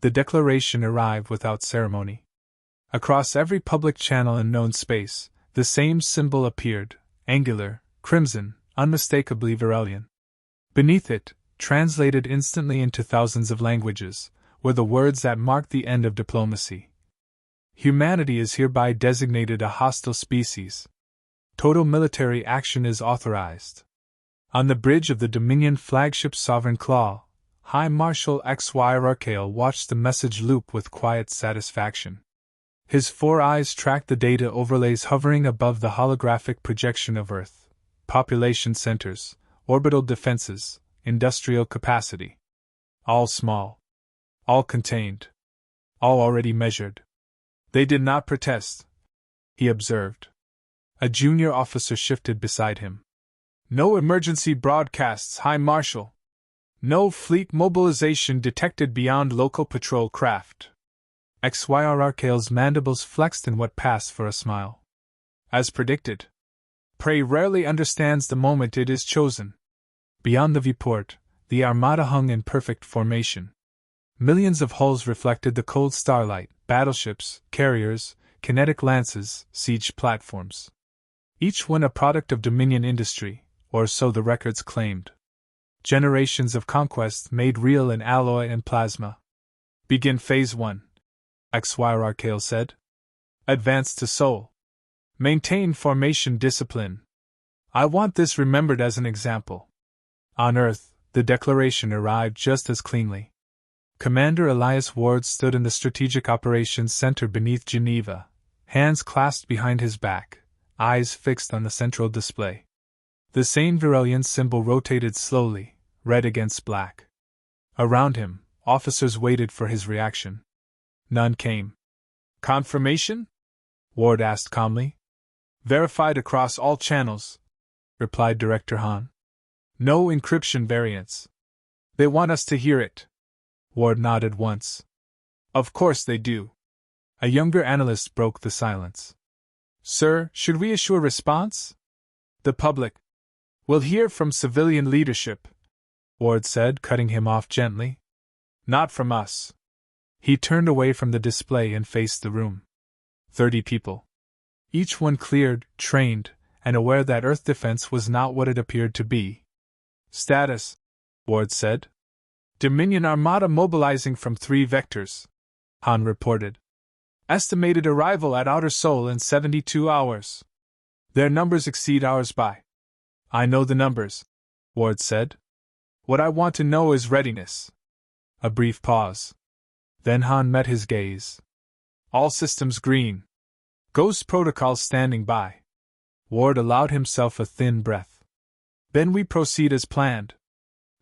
The declaration arrived without ceremony. Across every public channel in known space, the same symbol appeared, angular, crimson, unmistakably Virelian. Beneath it, translated instantly into thousands of languages, were the words that marked the end of diplomacy. Humanity is hereby designated a hostile species. Total military action is authorized. On the bridge of the Dominion flagship Sovereign Claw, High Marshal hfysci-fi watched the message loop with quiet satisfaction. His 4 eyes tracked the data overlays hovering above the holographic projection of Earth, population centers, orbital defenses, industrial capacity. All small. All contained. All already measured. They did not protest, he observed. A junior officer shifted beside him. No emergency broadcasts, High Marshal. No fleet mobilization detected beyond local patrol craft. hfysci's mandibles flexed in what passed for a smile. As predicted. Prey rarely understands the moment it is chosen. Beyond the viewport, the armada hung in perfect formation. Millions of hulls reflected the cold starlight, battleships, carriers, kinetic lances, siege platforms. Each one a product of Dominion industry, or so the records claimed. Generations of conquest made real in alloy and plasma. Begin Phase 1, hfysci said. Advance to Sol. Maintain formation discipline. I want this remembered as an example. On Earth, the declaration arrived just as cleanly. Commander Elias Ward stood in the Strategic Operations Center beneath Geneva, hands clasped behind his back, eyes fixed on the central display. The same Virelian symbol rotated slowly, red against black. Around him, officers waited for his reaction. None came. Confirmation? Ward asked calmly. Verified across all channels, replied Director Hahn. No encryption variants. They want us to hear it. Ward nodded once. Of course they do. A younger analyst broke the silence. Sir, should we assure response? The public will hear from civilian leadership, Ward said, cutting him off gently. Not from us. He turned away from the display and faced the room. 30 people. Each one cleared, trained, and aware that Earth defense was not what it appeared to be. Status, Ward said. Dominion Armada mobilizing from 3 vectors, Hahn reported. Estimated arrival at Outer Sol in 72 hours. Their numbers exceed ours by. I know the numbers, Ward said. What I want to know is readiness. A brief pause. Then Hahn met his gaze. All systems green. Ghost protocols standing by. Ward allowed himself a thin breath. Then we proceed as planned.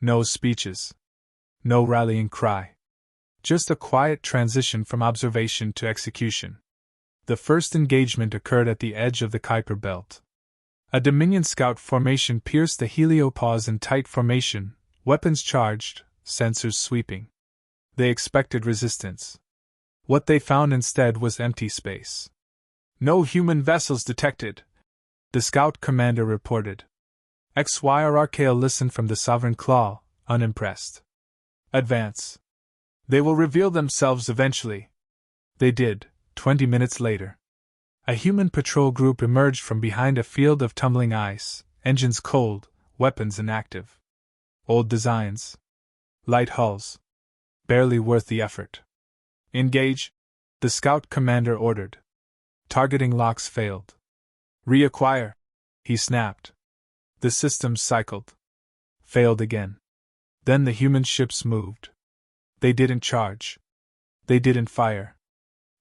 No speeches. No rallying cry. Just a quiet transition from observation to execution. The first engagement occurred at the edge of the Kuiper Belt. A Dominion scout formation pierced the heliopause in tight formation, weapons charged, sensors sweeping. They expected resistance. What they found instead was empty space. No human vessels detected, the scout commander reported. hfysci listened from the Sovereign Claw, unimpressed. Advance. They will reveal themselves eventually. They did, 20 minutes later. A human patrol group emerged from behind a field of tumbling ice, engines cold, weapons inactive. Old designs. Light hulls. Barely worth the effort. Engage, the scout commander ordered. Targeting locks failed. Reacquire, he snapped. The systems cycled. Failed again. Then the human ships moved. They didn't charge. They didn't fire.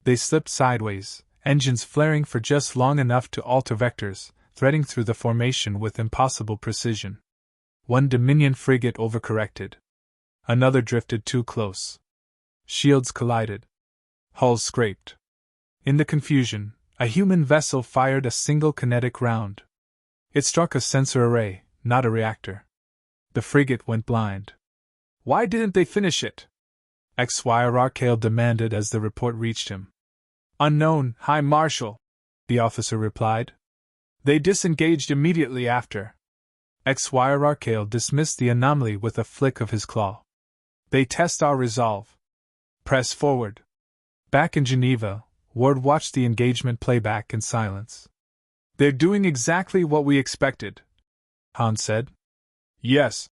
They slipped sideways, engines flaring for just long enough to alter vectors, threading through the formation with impossible precision. One Dominion frigate overcorrected. Another drifted too close. Shields collided. Hulls scraped. In the confusion, a human vessel fired a single kinetic round. It struck a sensor array, not a reactor. The frigate went blind. Why didn't they finish it? hfysci demanded as the report reached him. Unknown, High Marshal, the officer replied. They disengaged immediately after. hfysci dismissed the anomaly with a flick of his claw. They test our resolve. Press forward. Back in Geneva, Ward watched the engagement playback in silence. They're doing exactly what we expected, Hans said. Yes,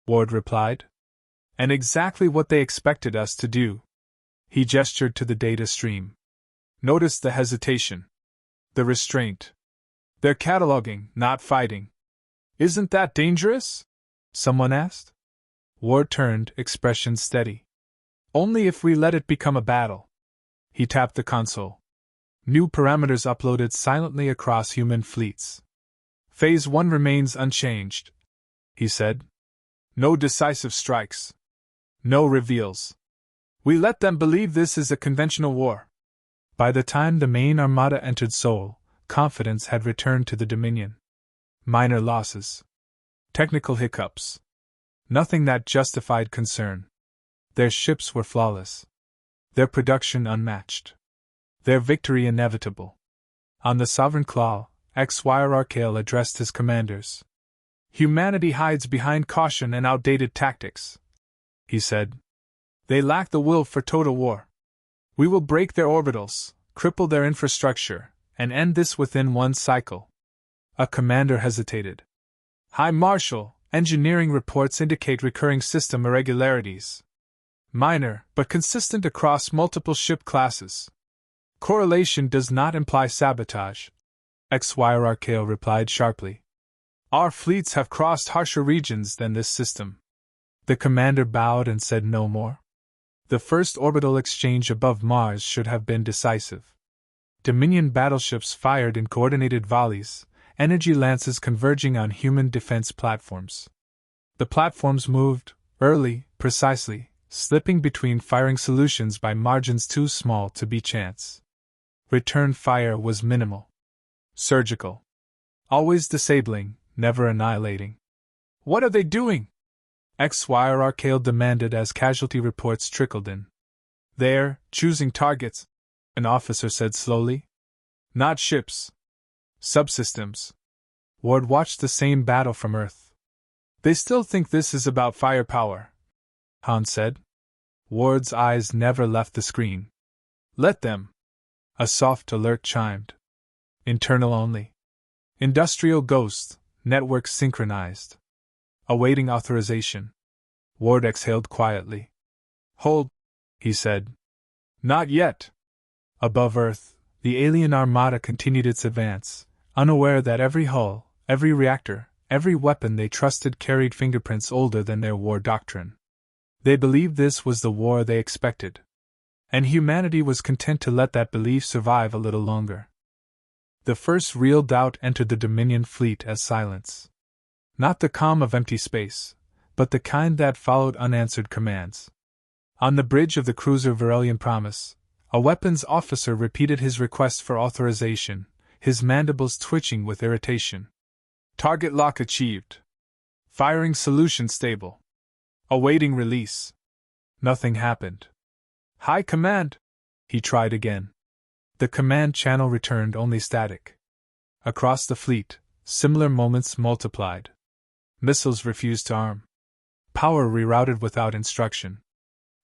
Ward replied. And exactly what they expected us to do. He gestured to the data stream. Notice the hesitation. The restraint. They're cataloging, not fighting. Isn't that dangerous? Someone asked. Ward turned, expression steady. Only if we let it become a battle. He tapped the console. New parameters uploaded silently across human fleets. Phase 1 remains unchanged, he said. No decisive strikes. No reveals. We let them believe this is a conventional war. By the time the main armada entered Seoul, confidence had returned to the Dominion. Minor losses. Technical hiccups. Nothing that justified concern. Their ships were flawless. Their production unmatched. Their victory inevitable. On the Sovereign Claw, hfysci-fi addressed his commanders. Humanity hides behind caution and outdated tactics, he said. They lack the will for total war. We will break their orbitals, cripple their infrastructure, and end this within one cycle. A commander hesitated. High Marshal, engineering reports indicate recurring system irregularities. Minor, but consistent across multiple ship classes. Correlation does not imply sabotage, hfysci-fi replied sharply. Our fleets have crossed harsher regions than this system. The commander bowed and said no more. The first orbital exchange above Mars should have been decisive. Dominion battleships fired in coordinated volleys, energy lances converging on human defense platforms. The platforms moved, early, precisely, slipping between firing solutions by margins too small to be chance. Return fire was minimal. Surgical. Always disabling, never annihilating. What are they doing? hfysci-fi demanded as casualty reports trickled in. They're choosing targets, an officer said slowly. Not ships. Subsystems. Ward watched the same battle from Earth. They still think this is about firepower, Hans said. Ward's eyes never left the screen. Let them. A soft alert chimed. Internal only. Industrial ghost, network synchronized. Awaiting authorization. Ward exhaled quietly. Hold, he said. Not yet. Above Earth, the alien armada continued its advance, unaware that every hull, every reactor, every weapon they trusted carried fingerprints older than their war doctrine. They believed this was the war they expected. And humanity was content to let that belief survive a little longer. The first real doubt entered the Dominion fleet as silence. Not the calm of empty space, but the kind that followed unanswered commands. On the bridge of the cruiser Verelian Promise, a weapons officer repeated his request for authorization, his mandibles twitching with irritation. Target lock achieved. Firing solution stable. Awaiting release. Nothing happened. High Command! He tried again. The command channel returned only static. Across the fleet, similar moments multiplied. Missiles refused to arm. Power rerouted without instruction.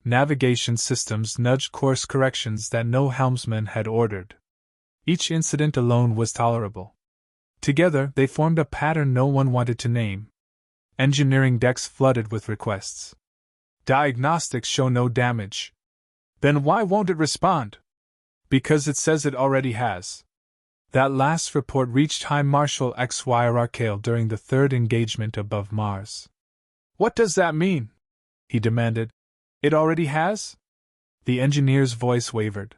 Navigation systems nudged course corrections that no helmsman had ordered. Each incident alone was tolerable. Together, they formed a pattern no one wanted to name. Engineering decks flooded with requests. Diagnostics show no damage. Then why won't it respond? Because it says it already has. That last report reached High Marshal hfysci-fi during the third engagement above Mars. What does that mean? He demanded. It already has? The engineer's voice wavered.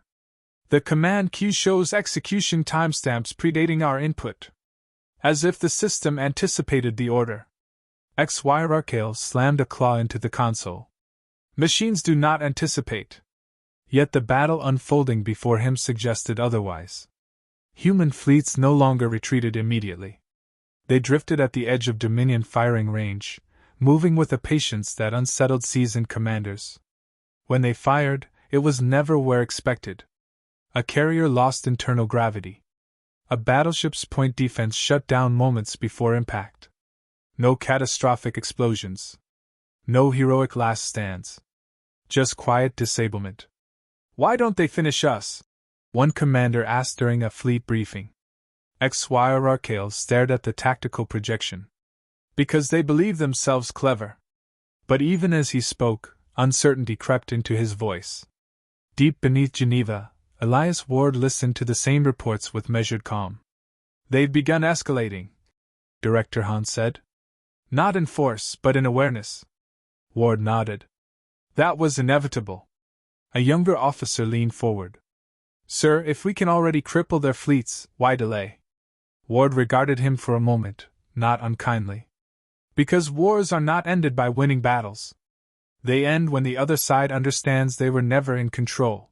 The command queue shows execution timestamps predating our input. As if the system anticipated the order. hfysci-fi slammed a claw into the console. Machines do not anticipate. Yet the battle unfolding before him suggested otherwise. Human fleets no longer retreated immediately. They drifted at the edge of Dominion firing range, moving with a patience that unsettled seasoned commanders. When they fired, it was never where expected. A carrier lost internal gravity. A battleship's point defense shut down moments before impact. No catastrophic explosions. No heroic last stands. Just quiet disablement. Why don't they finish us? One commander asked during a fleet briefing. Hfysci-fi stared at the tactical projection. Because they believe themselves clever. But even as he spoke, uncertainty crept into his voice. Deep beneath Geneva, Elias Ward listened to the same reports with measured calm. They've begun escalating, Director Hahn said. Not in force, but in awareness. Ward nodded. That was inevitable. A younger officer leaned forward. Sir, if we can already cripple their fleets, why delay? Ward regarded him for a moment, not unkindly. Because wars are not ended by winning battles. They end when the other side understands they were never in control.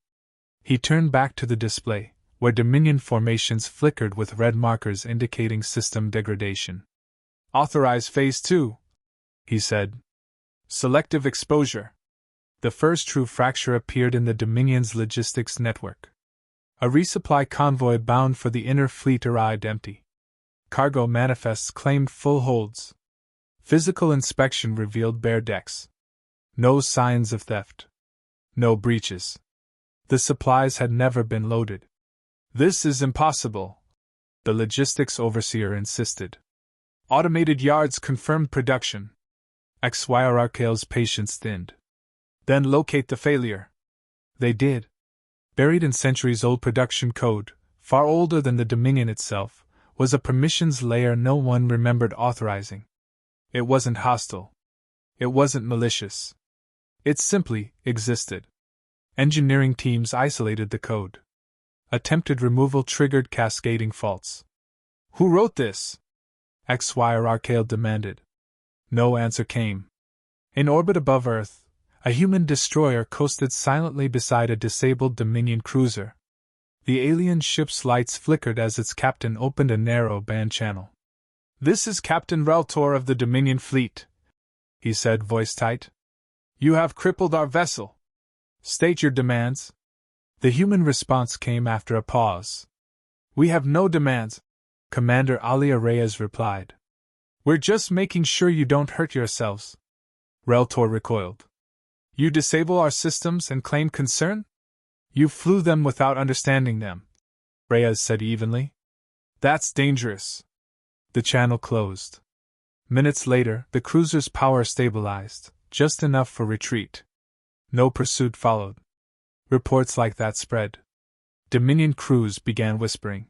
He turned back to the display, where Dominion formations flickered with red markers indicating system degradation. Authorize Phase 2, he said. Selective exposure. The first true fracture appeared in the Dominion's logistics network. A resupply convoy bound for the inner fleet arrived empty. Cargo manifests claimed full holds. Physical inspection revealed bare decks. No signs of theft. No breaches. The supplies had never been loaded. This is impossible, the logistics overseer insisted. Automated yards confirmed production. Hfysci-fi's patience thinned. Then locate the failure. They did. Buried in centuries-old production code, far older than the Dominion itself, was a permissions layer no one remembered authorizing. It wasn't hostile. It wasn't malicious. It simply existed. Engineering teams isolated the code. Attempted removal triggered cascading faults. Who wrote this? Hfysci-fi demanded. No answer came. In orbit above Earth, a human destroyer coasted silently beside a disabled Dominion cruiser. The alien ship's lights flickered as its captain opened a narrow band channel. This is Captain Reltor of the Dominion fleet, he said, voice tight. You have crippled our vessel. State your demands. The human response came after a pause. We have no demands, Commander Alia Reyes replied. We're just making sure you don't hurt yourselves. Reltor recoiled. You disable our systems and claim concern? You flew them without understanding them, Reyes said evenly. That's dangerous. The channel closed. Minutes later, the cruiser's power stabilized, just enough for retreat. No pursuit followed. Reports like that spread. Dominion crews began whispering.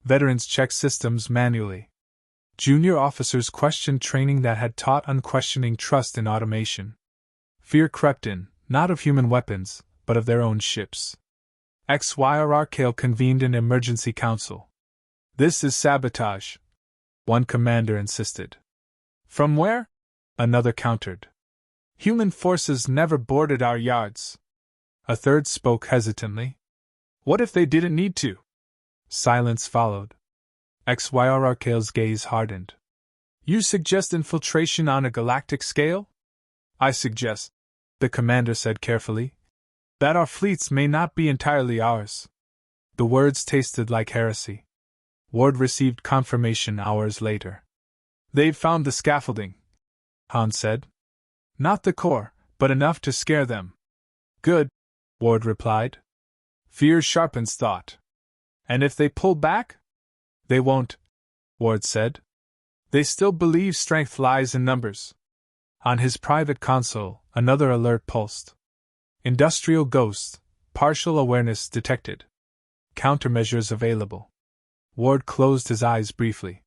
Veterans checked systems manually. Junior officers questioned training that had taught unquestioning trust in automation. Fear crept in, not of human weapons, but of their own ships. Hfysci-fi convened an emergency council. This is sabotage, one commander insisted. From where? Another countered. Human forces never boarded our yards. A third spoke hesitantly. What if they didn't need to? Silence followed. Hfysci-fi's gaze hardened. You suggest infiltration on a galactic scale? I suggest, the commander said carefully, that our fleets may not be entirely ours. The words tasted like heresy. Ward received confirmation hours later. They've found the scaffolding, Hahn said. Not the core, but enough to scare them. Good, Ward replied. Fear sharpens thought. And if they pull back? They won't, Ward said. They still believe strength lies in numbers. On his private console, another alert pulsed. Industrial ghost, partial awareness detected. Countermeasures available. Ward closed his eyes briefly.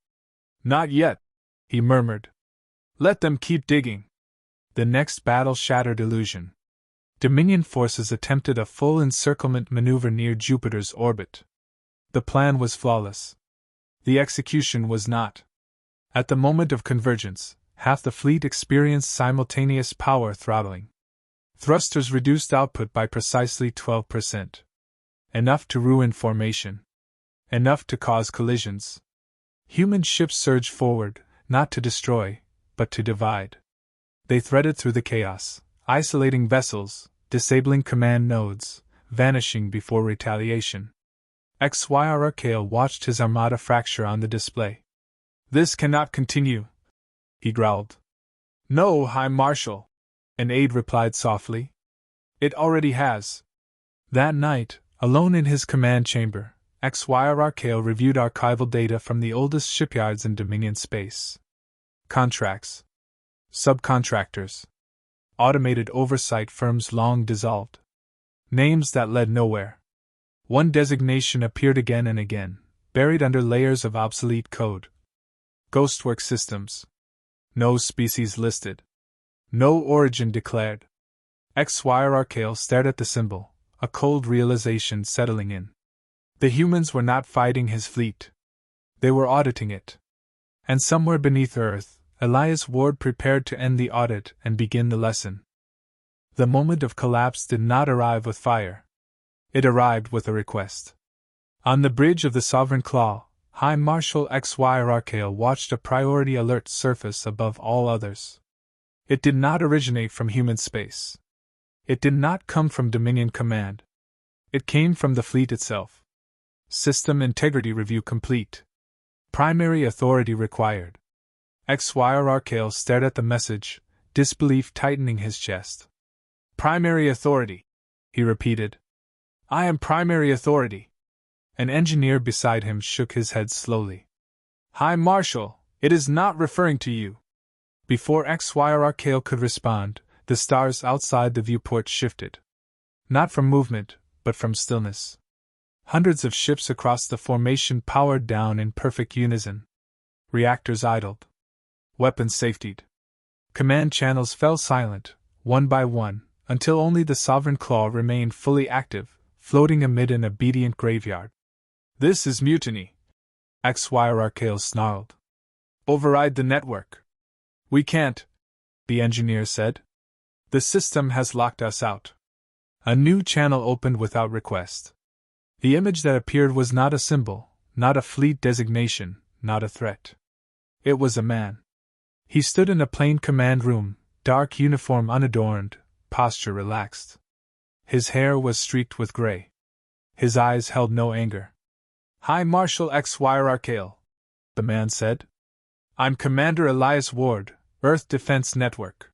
Not yet, he murmured. Let them keep digging. The next battle shattered illusion. Dominion forces attempted a full encirclement maneuver near Jupiter's orbit. The plan was flawless. The execution was not. At the moment of convergence, half the fleet experienced simultaneous power throttling. Thrusters reduced output by precisely 12%. Enough to ruin formation. Enough to cause collisions. Human ships surged forward, not to destroy, but to divide. They threaded through the chaos, isolating vessels, disabling command nodes, vanishing before retaliation. Hfysci-fi watched his armada fracture on the display. This cannot continue, he growled. No, High Marshal, an aide replied softly. It already has. That night, alone in his command chamber, hfysci-fi reviewed archival data from the oldest shipyards in Dominion space. Contracts, subcontractors, automated oversight firms long dissolved. Names that led nowhere. One designation appeared again and again, buried under layers of obsolete code. Ghostwork systems. No species listed. No origin declared. Hfysci-fi stared at the symbol, a cold realization settling in. The humans were not fighting his fleet. They were auditing it. And somewhere beneath Earth, Elias Ward prepared to end the audit and begin the lesson. The moment of collapse did not arrive with fire. It arrived with a request. On the bridge of the Sovereign Claw, High Marshal hfysci-fi watched a priority alert surface above all others. It did not originate from human space. It did not come from Dominion Command. It came from the fleet itself. System integrity review complete. Primary authority required. Hfysci-fi stared at the message, disbelief tightening his chest. Primary authority, he repeated. I am primary authority. An engineer beside him shook his head slowly. High Marshal, it is not referring to you. Before hfysci-fi could respond, the stars outside the viewport shifted. Not from movement, but from stillness. Hundreds of ships across the formation powered down in perfect unison. Reactors idled. Weapons safetied. Command channels fell silent, one by one, until only the Sovereign Claw remained fully active, floating amid an obedient graveyard. This is mutiny, hfysci-fi snarled. Override the network. We can't, the engineer said. The system has locked us out. A new channel opened without request. The image that appeared was not a symbol, not a fleet designation, not a threat. It was a man. He stood in a plain command room, dark uniform unadorned, posture relaxed. His hair was streaked with gray. His eyes held no anger. High Marshal hfysci-fi, the man said. I'm Commander Elias Ward, Earth Defense Network.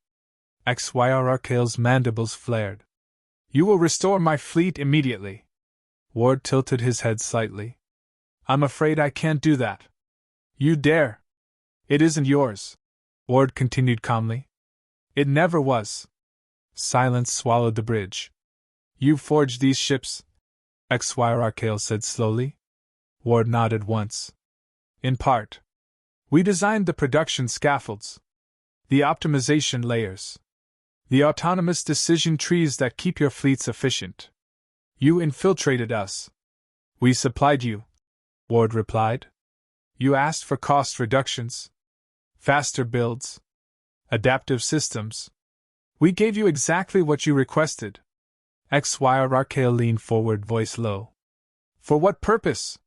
Hfysci-fi's mandibles flared. You will restore my fleet immediately. Ward tilted his head slightly. I'm afraid I can't do that. You dare. It isn't yours, Ward continued calmly. It never was. Silence swallowed the bridge. You forged these ships, hfysci-fi said slowly. Ward nodded once. In part. We designed the production scaffolds, the optimization layers, the autonomous decision trees that keep your fleets efficient. You infiltrated us. We supplied you, Ward replied. You asked for cost reductions, faster builds, adaptive systems. We gave you exactly what you requested. Hfysci-fi leaned forward, voice low. For what purpose?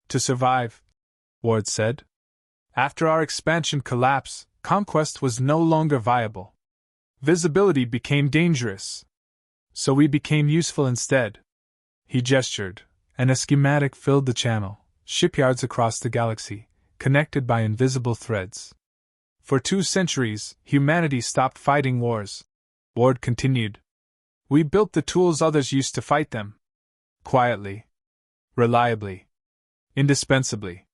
To survive, Ward said. After our expansion collapse, conquest was no longer viable. Visibility became dangerous. So we became useful instead. He gestured, and a schematic filled the channel, shipyards across the galaxy, connected by invisible threads. For 2 centuries, humanity stopped fighting wars, Ward continued. We built the tools others used to fight them. Quietly. Reliably. Indispensably.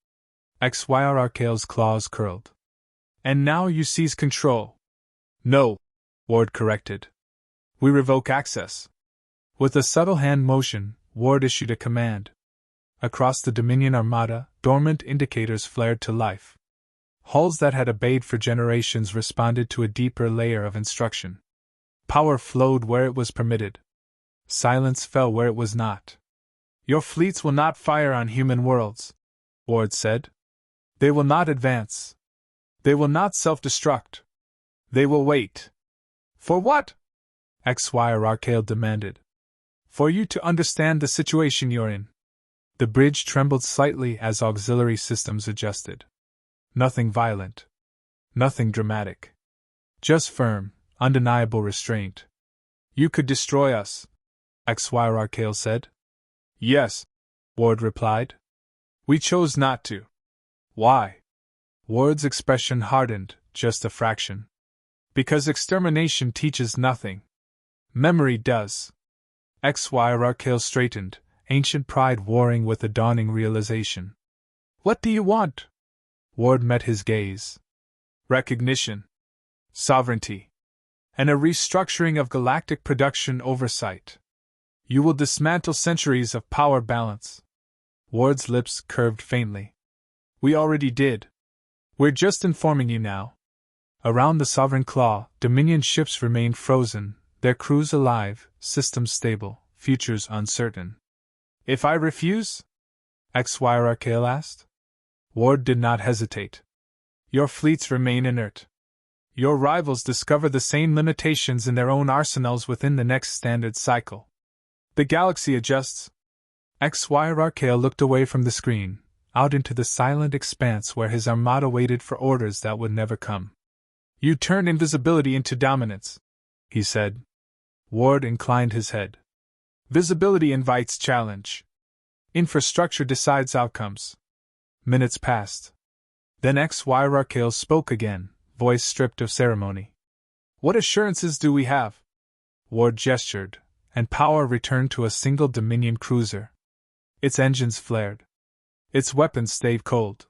Hfysci-fi's claws curled. And now you seize control. No, Ward corrected. We revoke access. With a subtle hand motion, Ward issued a command. Across the Dominion Armada, dormant indicators flared to life. Hulls that had obeyed for generations responded to a deeper layer of instruction. Power flowed where it was permitted. Silence fell where it was not. Your fleets will not fire on human worlds, Ward said. They will not advance. They will not self-destruct. They will wait. For what? Hfysci-fi demanded. For you to understand the situation you're in. The bridge trembled slightly as auxiliary systems adjusted. Nothing violent. Nothing dramatic. Just firm, undeniable restraint. You could destroy us, Hfysci-fi said. Yes, Ward replied. We chose not to. Why? Ward's expression hardened, just a fraction. Because extermination teaches nothing. Memory does. hfysci-fi straightened, ancient pride warring with the dawning realization. What do you want? Ward met his gaze. Recognition. Sovereignty. And a restructuring of galactic production oversight. You will dismantle centuries of power balance. Ward's lips curved faintly. We already did. We're just informing you now. Around the Sovereign Claw, Dominion ships remained frozen, their crews alive, systems stable, futures uncertain. If I refuse? hfysci-fi asked. Ward did not hesitate. Your fleets remain inert. Your rivals discover the same limitations in their own arsenals within the next standard cycle. The galaxy adjusts. hfysci-fi looked away from the screen, out into the silent expanse where his armada waited for orders that would never come. You turn invisibility into dominance, he said. Ward inclined his head. Visibility invites challenge. Infrastructure decides outcomes. Minutes passed. Then hfysci-fi spoke again, voice stripped of ceremony. What assurances do we have? Ward gestured, and power returned to a single Dominion cruiser. Its engines flared. Its weapons stayed cold.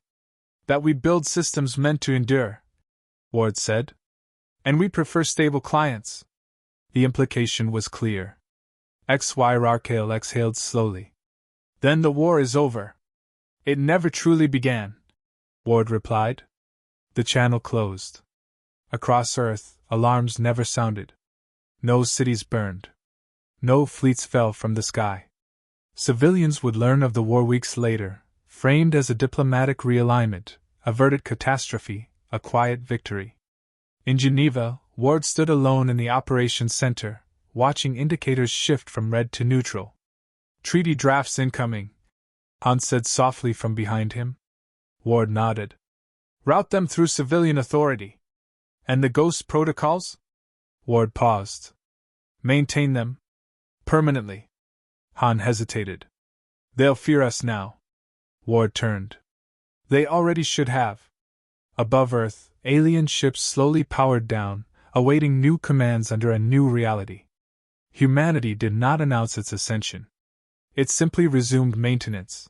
That we build systems meant to endure, Ward said. And we prefer stable clients. The implication was clear. hfysci-fi exhaled slowly. Then the war is over. It never truly began, Ward replied. The channel closed. Across Earth, alarms never sounded. No cities burned. No fleets fell from the sky. Civilians would learn of the war weeks later, framed as a diplomatic realignment, averted catastrophe, a quiet victory. In Geneva, Ward stood alone in the operations center, watching indicators shift from red to neutral. Treaty drafts incoming, Hans said softly from behind him. Ward nodded. Route them through civilian authority. And the ghost protocols? Ward paused. Maintain them. Permanently. Han hesitated. They'll fear us now. Ward turned. They already should have. Above Earth, alien ships slowly powered down, awaiting new commands under a new reality. Humanity did not announce its ascension. It simply resumed maintenance.